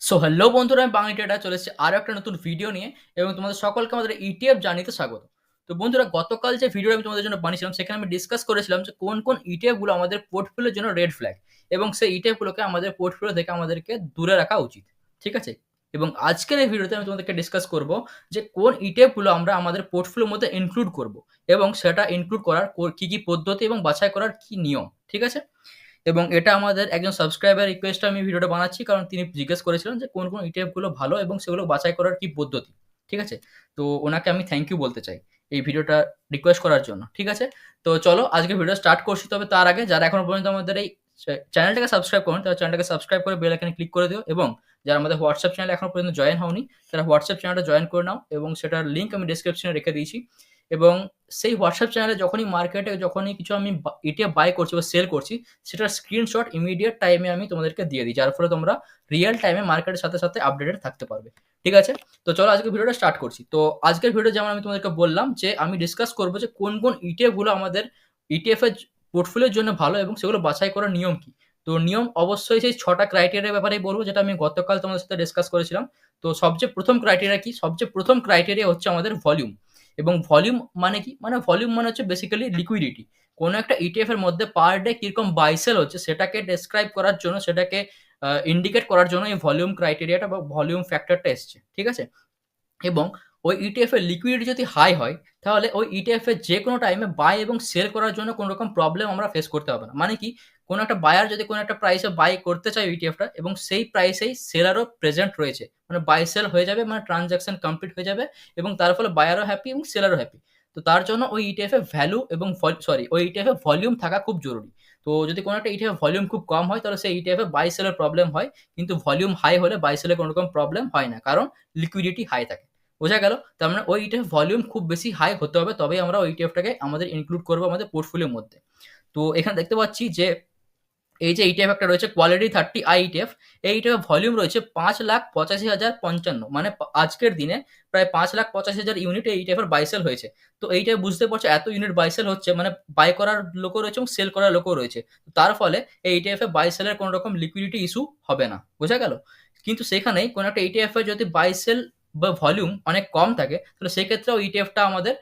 So hello বন্ধুরা, আমি বাংলা টেটা চলে এসেছি আরও একটা নতুন ভিডিও নিয়ে এবং তোমাদের সকলকে আমাদের ইটিএফ জার্নিতে স্বাগত। তো বন্ধুরা, গতকাল যে ভিডিওটা আমি তোমাদের জন্য বানিয়েছিলাম সেখানে আমি ডিসকাস করেছিলাম যে কোন কোন ইটিএফ গুলো আমাদের পোর্টফোলিওর জন্য রেড ফ্ল্যাগ এবং সেই ইটিএফ গুলোকে আমাদের পোর্টফোলিও থেকে আমাদেরকে দূরে রাখা উচিত। ঠিক আছে? এবং আজকের এই ভিডিওতে আমি তোমাদেরকে ডিসকাস করব যে কোন ইটিএফ গুলো আমরা আমাদের পোর্টফোলিওর মধ্যে ইনক্লুড করব এবং সেটা ইনক্লুড করার কি কি পদ্ধতি এবং বাছাই করার কি নিয়ম। ঠিক আছে? এবং এটা আমাদের একজন সাবস্ক্রাইবার রিকোয়েস্টে আমি ভিডিওটা বানাচ্ছি, কারণ তিনি জিজ্ঞেস করেছিলেন যে কোন কোন ইটিএফ গুলো ভালো এবং সেগুলো বাছাই করার কি পদ্ধতি। ঠিক আছে? তো ওনাকে আমি থ্যাংক ইউ বলতে চাই এই ভিডিওটা রিকোয়েস্ট করার জন্য। ঠিক আছে? তো চলো আজকে ভিডিও স্টার্ট করছি। তবে তার আগে যারা এখনো পর্যন্ত আমাদের এই চ্যানেলটাকে সাবস্ক্রাইব করেন তারা চ্যানেলটাকে সাবস্ক্রাইব করে বেল আইকনে ক্লিক করে দিও, এবং যারা আমাদের হোয়াটসঅ্যাপ চ্যানেলে এখনো পর্যন্ত জয়েন হওনি তারা হোয়াটসঅ্যাপ চ্যানেলটা জয়েন করে নাও, এবং সেটার লিঙ্ক আমি ডেসক্রিপশনে রেখে দিয়েছি। এবং সেই হোয়াটসঅ্যাপ চ্যানেলে যখনই মার্কেটে যখনই কিছু আমি ইটিএফ বাই করছি বা সেল করছি, সেটার স্ক্রিনশট ইমিডিয়েট টাইমে আমি তোমাদেরকে দিয়ে দিই, যার ফলে তোমরা রিয়েল টাইমে মার্কেটের সাথে সাথে আপডেটেড থাকতে পারবে। ঠিক আছে? তো চলো আজকে ভিডিওটা স্টার্ট করছি। তো আজকের ভিডিও যেমন আমি তোমাদেরকে বললাম যে আমি ডিসকাস করবো যে কোন কোন ইটিএফ গুলো আমাদের ইটিএফ এর পোর্টফোলিওর জন্য ভালো এবং সেগুলো বাছাই করার নিয়ম কি। তো নিয়ম অবশ্যই সেই ৬টা ক্রাইটেরিয়ার ব্যাপারেই বলবো, যেটা আমি গতকাল তোমাদের সাথে ডিসকাস করেছিলাম। তো সবচেয়ে প্রথম ক্রাইটেরিয়া কি? সবচেয়ে প্রথম ক্রাইটেরিয়া হচ্ছে আমাদের ভলিউম। এবং ভলিউম মানে কি? মানে ভলিউম মানে হচ্ছে বেসিক্যালি লিকুইডিটি। কোনো একটা ইটিএফ এর মধ্যে পার ডে কিরকম বাই সেল হচ্ছে সেটাকে ডেসক্রাইব করার জন্য, সেটাকে ইন্ডিকেট করার জন্য এই ভলিউম ক্রাইটেরিয়াটা বা ভলিউম ফ্যাক্টরটা এসছে। ঠিক আছে? এবং ওই ইটিএফ এর লিকুইডিটি যদি হাই হয়, তাহলে ওই ইটিএফ এর যে কোনো টাইমে বাই এবং সেল করার জন্য কোনো রকম প্রবলেম আমরা ফেস করতে হবে না। মানে কি? কোনো একটা বায়ার যদি কোনো একটা প্রাইসে বাই করতে চায় ইটিএফটা এবং সেই প্রাইসেই সেলারও প্রেজেন্ট রয়েছে, মানে বাই সেল হয়ে যাবে, মানে ট্রানজাকশন কমপ্লিট হয়ে যাবে এবং তার ফলে বায়ারও হ্যাপি এবং সেলারও হ্যাপি। তো তার জন্য ওই ইটিএফ এর ভ্যালু এবং ওই ইটিএফ এর ভলিউম থাকা খুব জরুরি। তো যদি কোনো একটা ইটিএফ ভলিউম খুব কম হয় তাহলে সেই ইটিএফ এ বাই সেলের প্রবলেম হয়, কিন্তু ভলিউম হাই হলে বাই সেলের কোনো রকম প্রবলেম হয় না, কারণ লিকুইডিটি হাই থাকে। বোঝা গেল? তার মানে ওই ইটিএফ ভলিউম খুব বেশি হাই হতে হবে, তবেই আমরা ওই ইটিএফটাকে আমাদের ইনক্লুড করবো আমাদের পোর্টফোলিওর মধ্যে। তো এখানে দেখতে পাচ্ছি যে এই যে ইটিএফ একটা রয়েছে কোয়ালিটি 30 আই ইটিএফ, এই ইটিএফ ভলিউম রয়েছে 5,85,055, মানে আজকের দিনে প্রায় 5,85,000 ইউনিট এই ইটিএফ এর বাই সেল হয়েছে। তো এইটাই বুঝতে পারছো, এত ইউনিট বাই সেল হচ্ছে মানে বাই করার লোকও রয়েছে এবং সেল করার লোকও রয়েছে। তো তার ফলে এই ইটিএফ এ বাই সেলের কোনো রকম লিকুইডিটি ইস্যু হবে না। বোঝা গেল? কিন্তু সেখানেই কোনো একটা ইটিএফ এর যদি বাই সেল বা ভলিউম অনেক কম থাকে, তাহলে সেক্ষেত্রে ওই ইটিএফটা আমাদের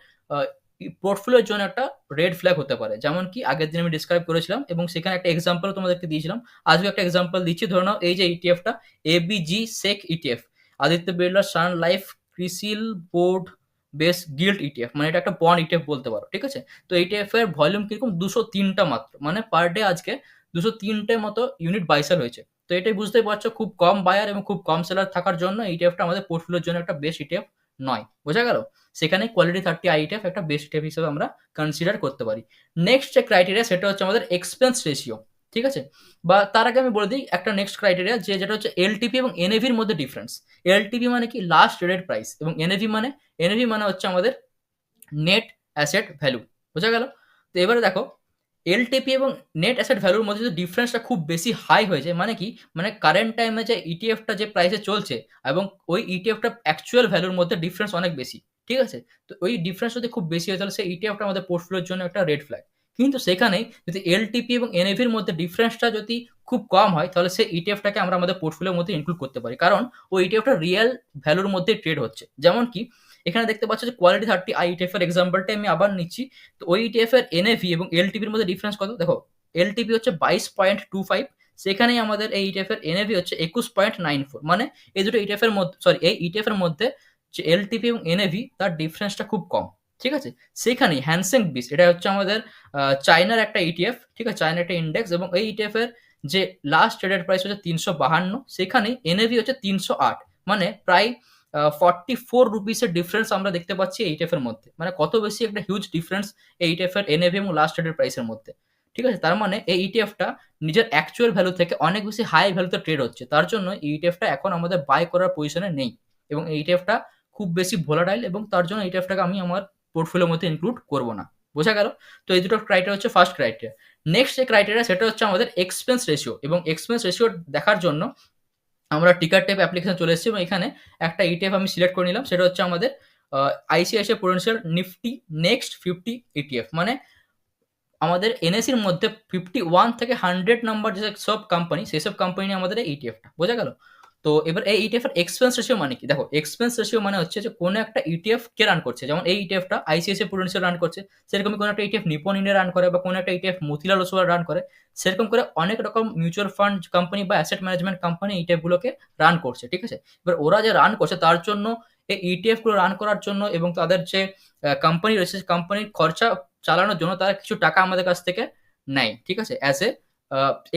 পোর্টফোলিওর জন্য একটা রেড ফ্ল্যাগ হতে পারে। যেমন কি আগের দিন আমি ডিসক্রাইব করেছিলাম এবং সেখানে একটা এক্সাম্পল তোমাদেরকে দিয়েছিলাম। আজকে একটা এক্সাম্পল দিচ্ছি। ধরে নাও এই যে ইটিএফটা ABG sec ETF, Aditya Birla Sun Life CRISIL broad based gilt ETF, মানে এটা একটা বন্ড ইটিএফ বলতে পারো। ঠিক আছে? তো ইটিএফ এর ভলিউম কিরকম 203টা মাত্র, মানে পার ডে আজকে 203টে মতো ইউনিট বাইসেল হয়েছে। তো এটাই বুঝতেই পারছো, খুব কম বায়ার এবং খুব কম সেলার থাকার জন্য ইটিএফটা আমাদের পোর্টফোলিওর জন্য একটা বেস্ট ইটিএফ নয়। বোঝা গেল? সেখানে কোয়ালিটি 30 আইটিএফ একটা বেস্ট ইটিএফ হিসেবে আমরা কনসিডার করতে পারি। নেক্সট যে ক্রাইটেরিয়া সেটা হচ্ছে আমাদের এক্সপেন্স রেশিও। ঠিক আছে? বা তার আগে আমি বলে দিই একটা নেক্সট ক্রাইটেরিয়া, যেটা হচ্ছে এলটিপি এবং এনএভির মধ্যে ডিফারেন্স। এলটিপি মানে কি? Last traded price. এবং এনএভি মানে হচ্ছে আমাদের নেট অ্যাসেট ভ্যালু। বোঝা গেল? তো এবারে দেখো, এলটিপি এবং নেট অ্যাসেট ভ্যালুর মধ্যে যদি ডিফারেন্সটা খুব বেশি হাই হয়ে যায়, মানে কি? মানে কারেন্ট টাইমে যে ইটিএফটা যে প্রাইসে চলছে এবং ওই ইটিএফটা অ্যাকচুয়াল ভ্যালুর মধ্যে ডিফারেন্স অনেক বেশি। ঠিক আছে? তো ওই ডিফারেন্স যদি খুব বেশি হয় তাহলে সেই ইটিএফটা আমাদের পোর্টফোলিওর জন্য একটা রেড ফ্ল্যাগ। কিন্তু সেখানেই যদি এলটিপি এবং এনএভির মধ্যে ডিফারেন্সটা যদি খুব কম হয় তাহলে সেই ইটিএফটাকে আমরা আমাদের পোর্টফোলিওর মধ্যে ইনক্লুড করতে পারি, কারণ ওই ইটিএফটা রিয়েল ভ্যালুর মধ্যে ট্রেড হচ্ছে। যেমন কি এখানে দেখতে পাচ্ছ যে কোয়ালিটি 30 আই ইটিএফ এর এক্সাম্পলটা আমি আবার নিচ্ছি। তো ওই ইটিএফ এর এনএভি এবং এলটিপির মধ্যে ডিফারেন্স কত দেখো। এলটিপি হচ্ছে 22.25, সেখানেই আমাদের এই ইটিএফ এর এনএভি হচ্ছে 21.94, মানে এই দুটো ইটিএফ এর মধ্যে, সরি, এই ইটিএফ এর মধ্যে যে এলটিপি এবং এনএভি তার ডিফারেন্সটা খুব কম। ঠিক আছে? সেখানেই হ্যানসেং বিস, এটা হচ্ছে আমাদের চায়নার একটা ইটিএফ। ঠিক আছে? চায়নার একটা ইন্ডেক্স, এবং এই ইটিএফ এর যে লাস্ট ট্রেডেড প্রাইস হচ্ছে 352, সেখানেই এনএভি হচ্ছে 308, মানে প্রায় 44 রুপিসের ডিফারেন্স আমরা দেখতে পাচ্ছি এইচএফ এর মধ্যে। মানে কত বেশি একটা হিউজ ডিফারেন্স এইচএফ এর এনএভি এবং লাস্ট ট্রেডের প্রাইসের মধ্যে। ঠিক আছে? তার মানে এই ইটিএফটা নিজের অ্যাকচুয়াল ভ্যালু থেকে অনেক বেশি হাই ভ্যালুতে ট্রেড হচ্ছে, তার জন্য এই ইটিএফটা এখন আমাদের বাই করার পজিশনে নেই। এবং এই ইটিএফটা খুব বেশি ভোলাটাইল, এবং তার জন্য ইটিএফটাকে আমি আমার পোর্টফোলিওর মধ্যে ইনক্লুড করব না। বোঝা গেল? তো এই দুটো ক্রাইটেরিয়া হচ্ছে ফার্স্ট ক্রাইটেরিয়া। নেক্সট যে ক্রাইটেরিয়া সেটা হচ্ছে আমাদের এক্সপেন্স রেশিও। এবং এক্সপেন্স রেশিও দেখার জন্য আমরা টিকার টাইপ অ্যাপ্লিকেশন চলে এসেছি, এবং এখানে একটা ইটিএফ আমি সিলেক্ট করে নিলাম। সেটা হচ্ছে আমাদের ICICI Prudential Nifty next 50 ETF, মানে আমাদের এনএসির মধ্যে 51 থেকে 100 নাম্বার যেসব কোম্পানি, সেসব কোম্পানি নিয়ে আমাদের এই ইটিএফটা। বোঝা গেল? তো এবার এই ইটিএফ এর এক্সপেন্স রেশিও মানে কি? দেখো এক্সপেন্স রেশিও মানে হচ্ছে যে কোন একটা ইটিএফ কে রান করছে। যেমন এই ইটিএফটা আইসিআইসিআই প্রুডেন্সিয়াল রান করছে। সেরকমই কোন একটা ইটিএফ নিপন ইন্ডিয়া রান করে বা কোন একটা ইটিএফ মতিলাল ওসওয়াল রান করে। সেরকম করে অনেক রকম মিউচুয়াল ফান্ড কোম্পানি বা অ্যাসেট ম্যানেজমেন্ট কোম্পানি ইটিএফ গুলোকে রান করছে। ঠিক আছে? এবার ওরা যে রান করছে তার জন্য এই ইটিএফ গুলো রান করার জন্য এবং তাদের যে কোম্পানি রয়েছে কোম্পানির খরচা চালানোর জন্য তারা কিছু টাকা আমাদের কাছ থেকে নেয়। ঠিক আছে? As a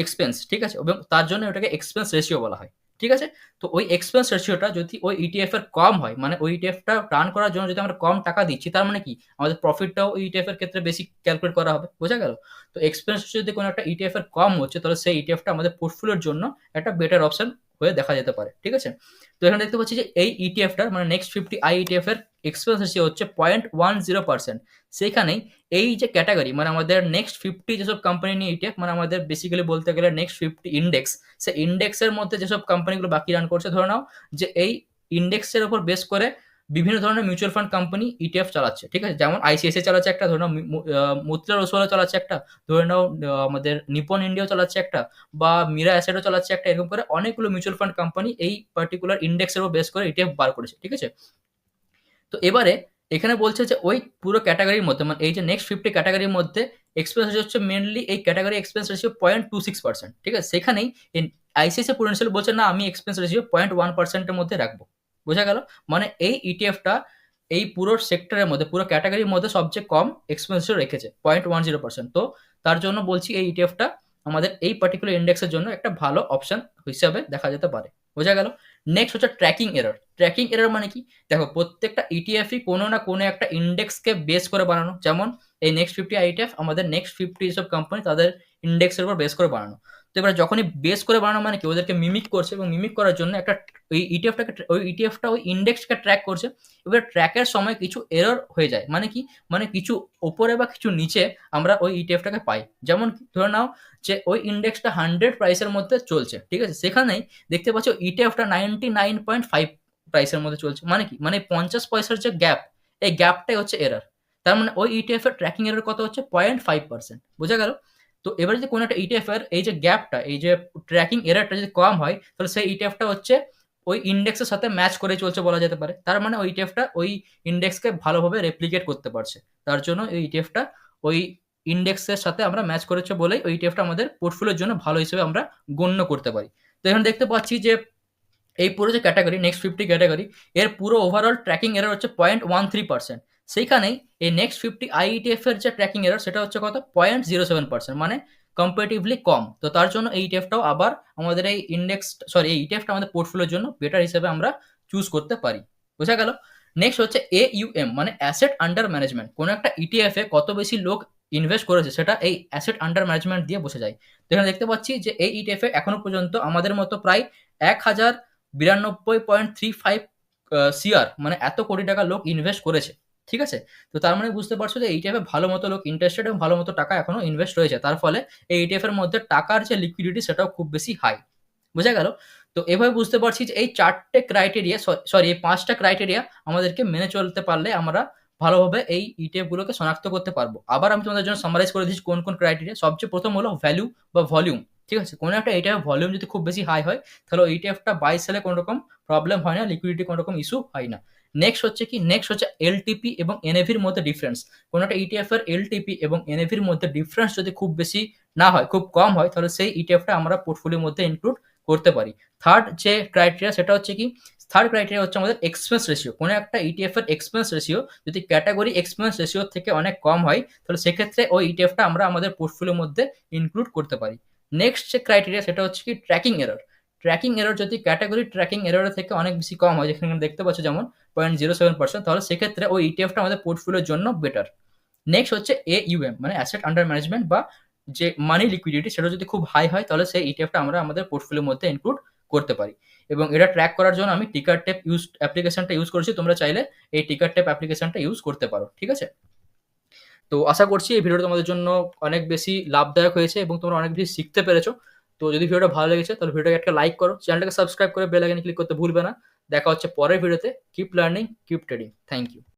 expense. ঠিক আছে? এবং তার জন্য ওটাকে এক্সপেন্স রেশিও বলা হয়। ঠিক আছে? তো ওই এক্সপেন্স রেশিওটা যদি ওই ইটিএফ এর কম হয়, মানে ওই ইটিএফটা রান করার জন্য যদি আমরা কম টাকা দিচ্ছি, তার মানে কি আমাদের প্রফিটটাও ওই ইটিএফ এর ক্ষেত্রে বেশি ক্যালকুলেট করা হবে। বোঝা গেল? তো এক্সপেন্স যদি কোনো একটা ইটিএফ এর কম হচ্ছে, তাহলে সেই ইটিএফটা আমাদের পোর্টফোলিওর জন্য একটা বেটার অপশন হয়ে দেখা যেতে পারে। ঠিক আছে? তো এখানে দেখতে পাচ্ছি যে এই ইটিএফটার মানে নেক্সট 50 আই ইটিএফ এর এক্সপেন্স রেশিও হচ্ছে 0.10%। সেইখানেই এই যে ক্যাটাগরি মানে আমাদের নেক্সট 50 যেসব কোম্পানি নিয়ে ইটিএফ মানে আমাদের বেসিক্যালি বলতে গেলে নেক্সট 50 ইন্ডেক্স, সে ইন্ডেক্সের মধ্যে যেসব কোম্পানিগুলো বাকি রান করছে, ধরে নাও যে এই ইন্ডেক্সের উপর বেস করে বিভিন্ন ধরনের মিউচুয়াল ফান্ড কোম্পানি ইটিএফ চালাচ্ছে। ঠিক আছে? যেমন আইসিআইসিআই চালাচ্ছে একটা, ধরে নাও মতিলাল ওসওয়াল চালাচ্ছে একটা, ধরে নাও আমাদের নিপন ইন্ডিয়াও চালাচ্ছে একটা, বা মীরা অ্যাসেটও চালাচ্ছে একটা। এরকম করে অনেকগুলো মিউচুয়াল ফান্ড কোম্পানি এই পার্টিকুলার ইন্ডেক্সের উপর বেস করে ইটিএফ বার করেছে। ঠিক আছে? তো এবারে এখানে বলছে যে ওই পুরো ক্যাটাগরির মধ্যে মানে এই যে নেক্সট 50 ক্যাটাগরির মধ্যে এক্সপেন্স রেশিও হচ্ছে মেনলি এই ক্যাটাগরি এক্সপেন্স রেশিও 0.26%। ঠিক আছে? সেখানেই আইসিআইসিআই প্রুডেন্সিয়াল বলছে না আমি এক্সপেন্স রেশিও 0.1%-এর মধ্যে রাখবো। বোঝা গেল? মানে এই ইটিএফটা এই পুরো সেক্টরের মধ্যে পুরো ক্যাটাগরির মধ্যে সবচেয়ে কম এক্সপেন্স রেশিও রেখেছে 0.10%। তো তার জন্য বলছি এই ইটিএফটা আমাদের এই পার্টিকুলার ইন্ডেক্সের জন্য একটা ভালো অপশন হিসাবে দেখা যেতে পারে। বোঝা গেল? নেক্সট হচ্ছে ট্র্যাকিং এরর। ট্র্যাকিং এরর মানে কি? দেখো প্রত্যেকটা ইটিএফই কোনো না কোনো একটা ইন্ডেক্সকে বেস করে বানানো। যেমন এই নেক্সট 50 আইটিএফ আমাদের নেক্সট 50 যেসব কোম্পানি তাদের ইন্ডেক্সের উপর বেস করে বানানো। তো এবার যখনই বেস করে বানানো মানে কি ওদেরকে মিমিক করছে এবং মিমিক করার জন্য একটা ওই ইটিএফটা ওই ইন্ডেক্সকে ট্র্যাক করছে। এবার ট্র্যাকের সময় কিছু এরর হয়ে যায়। মানে কি? মানে কিছু ওপরে বা কিছু নিচে আমরা ওই ইটিএফটাকে পাই। যেমন ধরে নাও যে ওই ইন্ডেক্সটা 100 প্রাইসের মধ্যে চলছে। ঠিক আছে? সেখানেই দেখতে পাচ্ছ ইটিএফটা 99.5 প্রাইসের মধ্যে চলছে। মানে কি? মানে 50 পয়সার যে গ্যাপ, এই গ্যাপটাই হচ্ছে এরর। তার মানে ওই ইটিএফ এর ট্র্যাকিং এরর কত হচ্ছে 0.5%। বোঝা গেল? তো এবার যদি কোনো একটা ইটিএফ এর এই যে গ্যাপটা এই যে ট্র্যাকিং এররটা যদি কম হয়, তাহলে সেই ইটিএফটা হচ্ছে ওই ইন্ডেক্সের সাথে ম্যাচ করে চলছে বলা যেতে পারে। তার মানে ওই ইটিএফটা ওই ইন্ডেক্সকে ভালোভাবে রেপ্লিকেট করতে পারছে। তার জন্য এই ইটিএফটা ওই ইন্ডেক্সের সাথে আমরা ম্যাচ করেছে বলেই ওই ইটিএফটা আমাদের পোর্টফোলিওর জন্য ভালো হিসেবে আমরা গণ্য করতে পারি। তো এখানে দেখতে পাচ্ছি যে এই পুরো যে ক্যাটাগরি নেক্সট 50 ক্যাটাগরি এর পুরো ওভারঅল ট্র্যাকিং এরর হচ্ছে 0.13%। সেইখানেই এই নেক্সট 50 আইইটিএফ এর যে ট্র্যাকিং এরর সেটা হচ্ছে কত 0.07%, মানে কম্পারেটিভলি কম। তো তার জন্য এই ইটিএফটাও আবার আমাদের এই ইন্ডেক্স সরি এই ইটিএফটা আমাদের পোর্টফোলিওর জন্য বেটার হিসেবে আমরা চুজ করতে পারি। বোঝা গেল? নেক্সট হচ্ছে এইউএম মানে অ্যাসেট আন্ডার ম্যানেজমেন্ট। কোনো একটা ইটিএফ এ কত বেশি লোক ইনভেস্ট করেছে সেটা এই অ্যাসেট আন্ডার ম্যানেজমেন্ট দিয়ে বোঝা যায়। তো এখানে দেখতে পাচ্ছি যে এই ইটিএফ এ এখনো পর্যন্ত আমাদের মতো প্রায় 1092.35 সিআর মানে এত কোটি টাকা লোক ইনভেস্ট করেছে। ঠিক আছে? তো তার মানে বুঝতে পারছো যে ইটিএফ এ ভালো মতো লোক ইন্টারেস্টেড এবং ভালো মতো টাকা এখনো ইনভেস্ট রয়েছে। তার ফলে এই ইটিএফ এর মধ্যে টাকার যে লিকুইডিটি সেটাও খুব বেশি হাই। বোঝা গেল? তো এভাবে বুঝতে পারছি যে এই ৪ টে ক্রাইটেরিয়া সরি এই ৫ টা ক্রাইটেরিয়া আমাদেরকে মেনে চলতে পারলে আমরা ভালোভাবে এই ইটিএফ গুলোকে শনাক্ত করতে পারবো। আবার আমি তোমাদের জন্য সামারাইজ করে দিচ্ছি কোন, কোন ক্রাইটেরিয়া। সবচেয়ে ১ম হলো ভ্যালু বা ভলিউম। ঠিক আছে? কোনো একটা ইটিএফ ভলিউম যদি খুব বেশি হাই হয় তাহলে ওই ইটিএফটা বাই সেলে কোনো রকম প্রবলেম হয় না, লিকুইডিটি কোনো রকম ইস্যু হয় না। নেক্সট হচ্ছে কি? নেক্সট হচ্ছে এলটিপি এবং এনএভির মধ্যে ডিফারেন্স। কোনো একটা ইটিএফ এর এলটিপি এবং এনএভির মধ্যে ডিফারেন্স যদি খুব বেশি না হয়, খুব কম হয়, তাহলে সেই ইটিএফটা আমরা পোর্টফোলিওর মধ্যে ইনক্লুড করতে পারি। থার্ড যে ক্রাইটেরিয়া সেটা হচ্ছে কি? থার্ড ক্রাইটেরিয়া হচ্ছে আমাদের এক্সপেন্স রেশিও। কোনো একটা ইটিএফ এর এক্সপেন্স রেশিও যদি ক্যাটাগরি এক্সপেন্স রেশিওর থেকে অনেক কম হয়, তাহলে সেক্ষেত্রে ওই ইটিএফটা আমরা আমাদের পোর্টফোলিওর মধ্যে ইনক্লুড করতে পারি। নেক্সট যে ক্রাইটেরিয়া সেটা হচ্ছে কি? Tracking error. ট্র্যাকিং এরর যদি ক্যাটাগরি ট্র্যাকিং এররের থেকে অনেক বেশি কম হয়, যেখানে দেখতে পাচ্ছ যেমন 0.07%, তাহলে সেক্ষেত্রে ওই ইটিএফটা আমাদের পোর্টফোলিওর জন্য বেটার। নেক্সট হচ্ছে এইউএম মানে অ্যাসেট আন্ডার ম্যানেজমেন্ট বা যে মানি লিকুইডিটি সেটা যদি খুব হাই হয়, তাহলে সেই ইটিএফটা আমরা আমাদের পোর্টফোলিওর মধ্যে ইনক্লুড করতে পারি। এবং এটা ট্র্যাক করার জন্য আমি টিকার টেপ অ্যাপ্লিকেশনটা ইউজ করেছি। তোমরা চাইলে এই টিকার টেপ অ্যাপ্লিকেশনটা ইউজ করতে পারো। ঠিক আছে? তো আশা করছি এই ভিডিওটা তোমাদের জন্য অনেক বেশি লাভদায়ক হয়েছে এবং তোমরা অনেক বেশি শিখতে পেরেছো। তো যদি ভিডিওটা ভালো লেগেছে তাহলে ভিডিওটাকে একটা লাইক করো, চ্যানেলটাকে সাবস্ক্রাইব করে বেল আইকনে ক্লিক করতে ভুলবে না। দেখা হচ্ছে পরের ভিডিওতে। Keep learning, keep trading. Thank you.